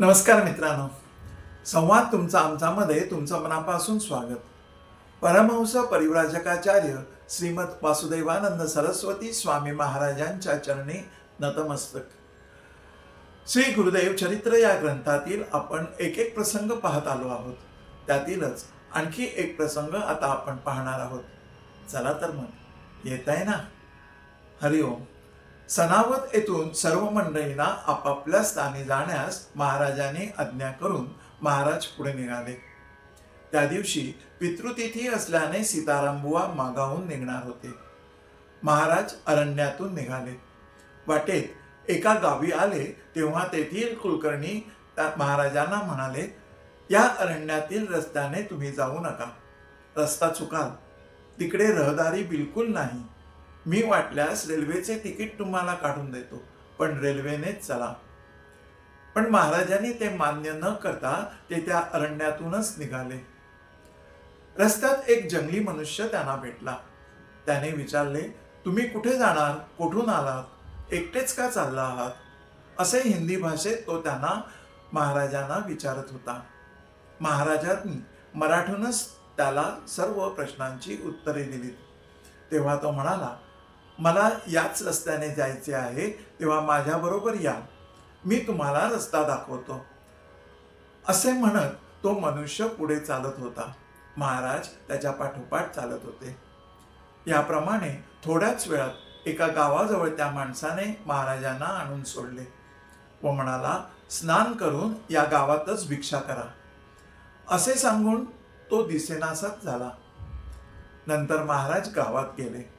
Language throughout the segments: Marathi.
नमस्कार मित्रांनो, संवाद तुमचा आमच्यामध्ये तुमचं मनापासून स्वागत. परमहंस परिव्राजकाचार्य श्रीमद वासुदेवानंद सरस्वती स्वामी महाराजांच्या चरणी नतमस्तक. श्री गुरुदेव चरित्र या ग्रंथातील आपण एक एक प्रसंग पाहत आलो आहोत. त्यातीलच आणखी एक प्रसंग आता आपण पाहणार आहोत. चला तर मग येत आहे ना. हरिओम. सनावत येथून सर्व मंडळींना आपापल्या स्थानी जाण्यास महाराजांनी आज्ञा करून महाराज पुढे निघाले. त्या दिवशी पितृतिथी असल्याने सीतारामबुवा मागाहून निघणार होते. महाराज अरण्यातून निघाले. वाटेत एका गावी आले तेव्हा तेथील कुलकर्णी महाराजांना म्हणाले, या अरण्यातील रस्त्याने तुम्ही जाऊ नका. रस्ता चुकाल. तिकडे रहदारी बिलकुल नाही. मी वाटल्यास रेल्वेचे तिकीट तुम्हाला काढून देतो, पण रेल्वेनेच चला. पण महाराजांनी ते मान्य न करता ते त्या अरण्यातूनच निघाले. रस्त्यात एक जंगली मनुष्य त्यांना भेटला. त्याने विचारले, तुम्ही कुठे जाणार? कुठून आलात? एकटेच का चालला आहात? असे हिंदी भाषेत तो त्यांना महाराजांना विचारत होता. महाराजांनी मराठीतूनच त्याला सर्व प्रश्नांची उत्तरे दिली. तेव्हा तो म्हणाला, मला याच रस्त्याने जायचे आहे, तेव्हा माझ्याबरोबर या, मी तुम्हाला रस्ता दाखवतो. असे म्हणत तो मनुष्य पुढे चालत होता. महाराज त्याच्या पाठोपाठ चालत होते. याप्रमाणे थोड्याच वेळात एका गावाजवळ त्या माणसाने महाराजांना आणून सोडले व म्हणाला, स्नान करून या गावातच भिक्षा करा. असे सांगून तो दिसेनासाच झाला. नंतर महाराज गावात गेले.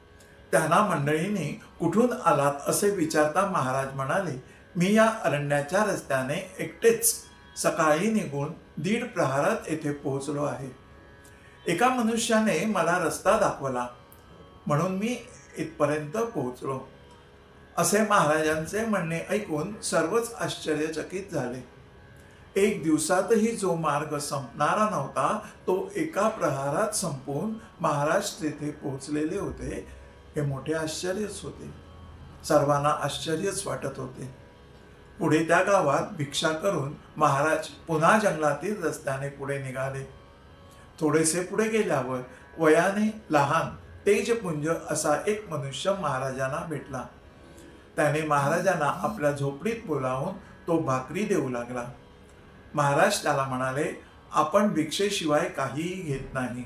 त्यांना मंडळींनी कुठून आलात असे विचारता महाराज म्हणाले, मी या अरण्याच्या रस्त्याने एकटेच सकाळी निघून 1:30 प्रहारात येथे पोहोचलो आहे. एका मनुष्याने मला रस्ता दाखवला म्हणून मी इथपर्यंत पोहोचलो. असे महाराजांचे म्हणणे ऐकून सर्वच आश्चर्यचकित झाले. एक दिवसातही जो मार्ग संपणारा नव्हता तो एका प्रहारात संपवून महाराज तेथे पोहोचलेले होते, हे मोठे आश्चर्यच होते. सर्वांना आश्चर्यच वाटत होते. पुढे त्या गावात भिक्षा करून महाराज पुन्हा जंगलातील रस्त्याने पुढे निघाले. थोडेसे पुढे गेल्यावर वयाने लहान तेजपुंज असा एक मनुष्य महाराजांना भेटला. त्याने महाराजांना आपल्या झोपडीत बोलावून तो भाकरी देऊ लागला. महाराज त्याला म्हणाले, आपण भिक्षेशिवाय काहीही घेत नाही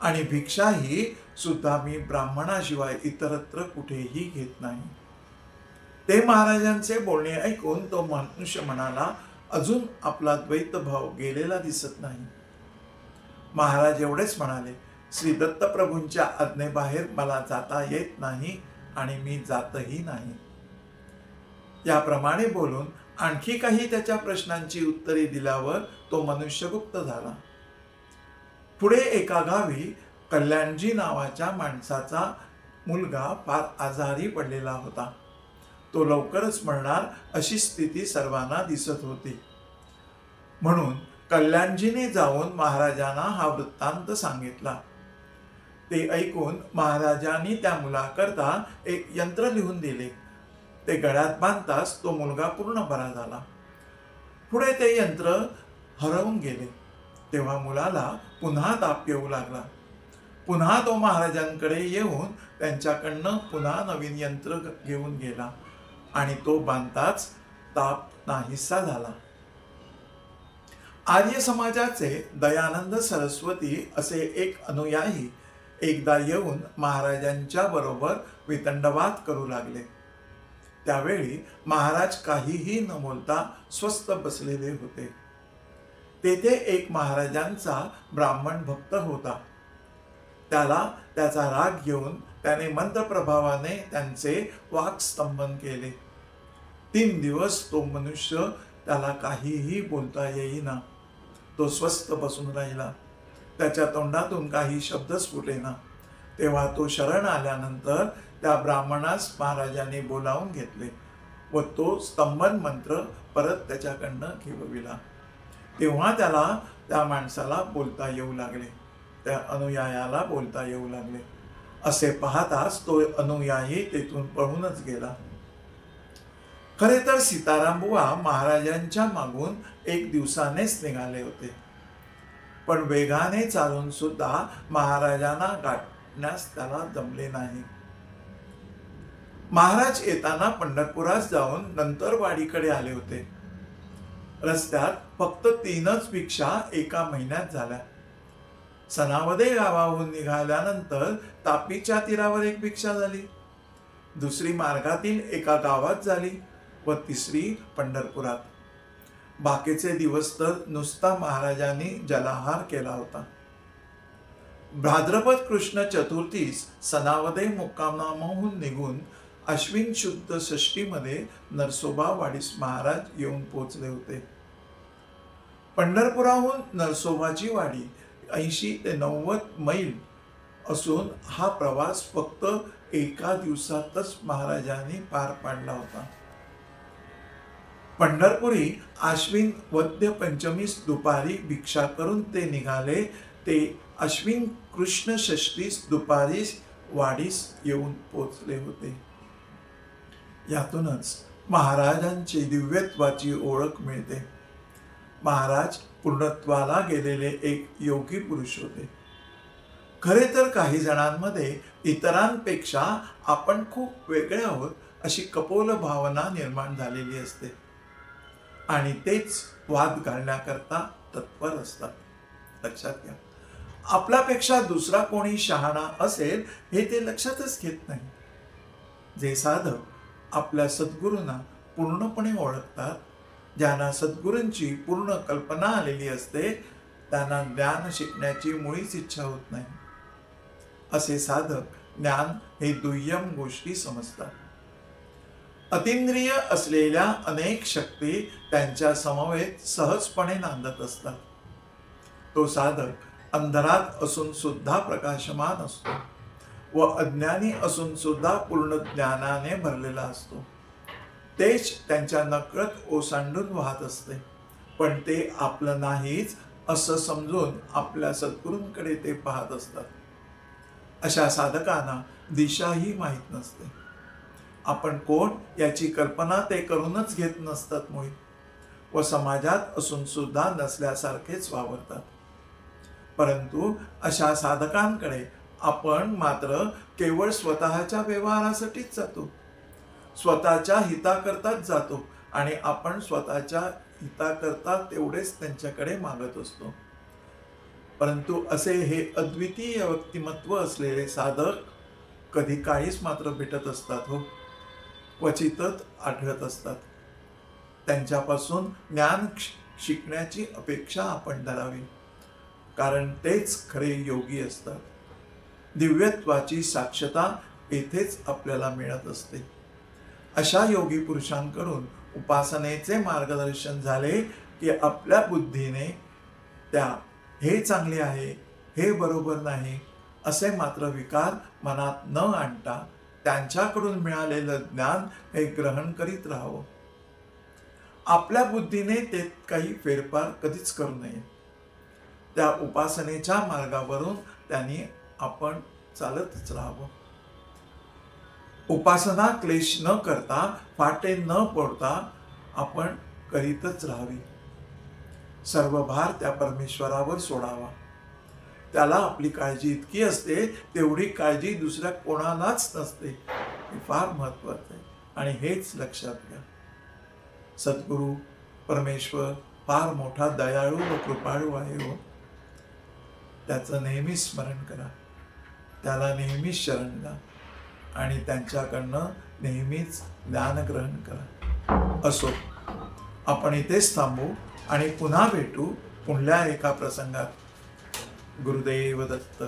आणि भिक्षाही सुद्धा मी ब्राह्मणाशिवाय इतरत्र कुठेही घेत नाही. ते महाराजांचे बोलणे ऐकून तो मनुष्य म्हणाला, अजून आपला द्वैत भाव गेलेला दिसत नाही. महाराज एवढेच म्हणाले, श्री दत्तप्रभूंच्या आज्ञेबाहेर मला जाता येत नाही आणि मी जातही नाही. याप्रमाणे बोलून आणखी काही त्याच्या प्रश्नांची उत्तरे दिल्यावर तो मनुष्य गुप्त झाला. पुढे एका गावी कल्याणजी नावाच्या माणसाचा मुलगा फार आजारी पडलेला होता. तो लवकरच मरणार अशी स्थिती सर्वांना दिसत होती. म्हणून कल्याणजीने जाऊन महाराजांना हा वृत्तांत सांगितला. ते ऐकून महाराजांनी त्या मुलाकरता एक यंत्र लिहून दिले. ते गळ्यात बांधताच तो मुलगा पूर्ण बरा झाला. पुढे ते यंत्र हरवून गेले. तेव्हा मुलाला पुन्हा ताप येऊ लागला. पुन्हा तो महाराजांकडे येऊन त्यांच्याकडनं पुन्हा नवीन यंत्र घेऊन गेला आणि तो बांधताच ताप नाहीसा झाला. आर्य समाजाचे दयानंद सरस्वती असे एक अनुयायी एकदा येऊन महाराजांच्या बरोबर वितंडवाद करू लागले. त्यावेळी महाराज काहीही न बोलता स्वस्थ बसलेले होते. तेथे एक महाराजांचा ब्राह्मण भक्त होता. त्याला त्याचा राग घेऊन त्याने मंत्रप्रभावाने त्यांचे वाक्स्तंभन केले. 3 दिवस तो मनुष्य त्याला काहीही बोलता येईना. तो स्वस्थ बसून राहिला. त्याच्या तोंडातून काही शब्दच फुटेना. तेव्हा तो शरण आल्यानंतर त्या ब्राह्मणास महाराजांनी बोलावून घेतले व तो स्तंभन मंत्र परत त्याच्याकडनं घेविला. तेव्हा त्याला त्या माणसाला बोलता येऊ लागले. त्या अनुयायाला बोलता येऊ लागले. असे पाहताच तो अनुयायी तेथून पळूनच गेला. खरे तर सीताराम बुवा महाराजांच्या मागून एक दिवसानेच निघाले होते, पण वेगाने चालून सुद्धा महाराजांना गाठण्यास त्याला जमले नाही. महाराज येताना पंढरपुरात जाऊन नंतर वाडीकडे आले होते. रस्त्यात फक्त 3च भिक्षा एका महिन्यात झाल्या. सनावदे गावाहून निघाल्यानंतर तापीच्या तीरावर एक भिक्षा झाली, दुसरी मार्गातील एका गावात झाली व तिसरी पंढरपुरात. बाकीचे दिवस तर नुसता महाराजांनी जलाहार केला होता. भाद्रपद कृष्ण चतुर्थीस सनावदे मुक्कामाहून निघून अश्विन शुद्ध षष्टीमध्ये नरसोबा वाडीस महाराज येऊन पोचले होते. पंढरपुराहून नरसोबाची वाडी 80 ते 90 मैल असून हा प्रवास फक्त एका दिवसातच महाराजांनी पार पाडला होता. पंढरपुरी आश्विन वद्य पंचमीस दुपारी भिक्षा करून ते निघाले, ते अश्विन कृष्ण षष्टीस दुपारी वाडीस येऊन पोचले होते. यातूनच महाराजांची दिव्यत्वाची ओळख मिळते. महाराज पूर्णत्वाला गेलेले एक योगी पुरुष होते. खरे तर काही जणांमध्ये इतरांपेक्षा आपण खूप वेगळे आहोत अशी कपोल भावना निर्माण झालेली असते आणि तेच वाद घालण्याकरता तत्पर असतात. लक्षात घ्या, आपल्यापेक्षा दुसरा कोणी शहाणा असेल हे ते लक्षातच घेत नाही. जे साधक आपल्या सद्गुरूंना पूर्णपणे ओळखतात, ज्यांना सद्गुरूंची पूर्ण कल्पना आलेली असते, त्यांना ज्ञान शिकण्याची मुळीच इच्छा होत नाही. असे साधक ज्ञान हे दुय्यम गोष्टी समजतात. अतिंद्रिय असलेल्या अनेक शक्ती त्यांच्या समवेत सहजपणे नांदत असतात. तो साधक अंधारात असून सुद्धा प्रकाशमान असतो व अज्ञानी असून सुद्धा पूर्ण ज्ञानाने भरलेला असतो. तेच त्यांच्या नकळत ओसांडून वाहत असते, पण ते आपलं नाहीच असं समजून आपल्या सद्गुरूंकडे ते पाहत असतात. अशा साधकांना दिशाही माहीत नसते. आपण कोण याची कल्पना ते करूनच घेत नसतात मुळी, व समाजात असून सुद्धा नसल्यासारखेच वावरतात. परंतु अशा साधकांकडे आपण मात्र केवळ स्वतःच्या व्यवहारासाठीच जातो, स्वतःच्या हिताकरताच जातो आणि आपण स्वतःच्या हिताकरता तेवढेच त्यांच्याकडे मागत असतो. परंतु असे हे अद्वितीय व्यक्तिमत्व असलेले साधक कधी काहीच मात्र भेटत असतात हो, क्वचितच आढळत असतात. त्यांच्यापासून ज्ञान शिकण्याची अपेक्षा आपण धरावी, कारण तेच खरे योगी असतात. दिव्यत्वाची साक्षता येथेच आपल्याला मिळत असते. अशा योगी पुरुषांकडून उपासनेचे मार्गदर्शन झाले की आपल्या बुद्धीने त्या हे चांगले आहे, हे बरोबर नाही असे मात्र विकार मनात न आणता त्यांच्याकडून मिळालेलं ज्ञान हे ग्रहण करीत राहावं. आपल्या बुद्धीने ते काही फेरफार कधीच करू नये. त्या उपासनेच्या मार्गावरून त्यांनी आपण चालतच राहावं. उपासना क्लेश न करता, फाटे न पडता आपण करीतच राहावी. सर्व भार त्या परमेश्वरावर सोडावा. त्याला आपली काळजी इतकी असते तेवढी काळजी दुसऱ्या कोणालाच नसते. हे फार महत्वाचं आहे आणि हेच लक्षात घ्या. सद्गुरू परमेश्वर फार मोठा दयाळू व कृपाळू आहे हो. त्याचं नेहमी स्मरण करा, त्याला नेहमीच शरण द्या आणि त्यांच्याकडनं नेहमीच ज्ञान ग्रहण करा. असो, आपण इथेच थांबू आणि पुन्हा भेटू पुढल्या एका प्रसंगात. गुरुदेव दत्त.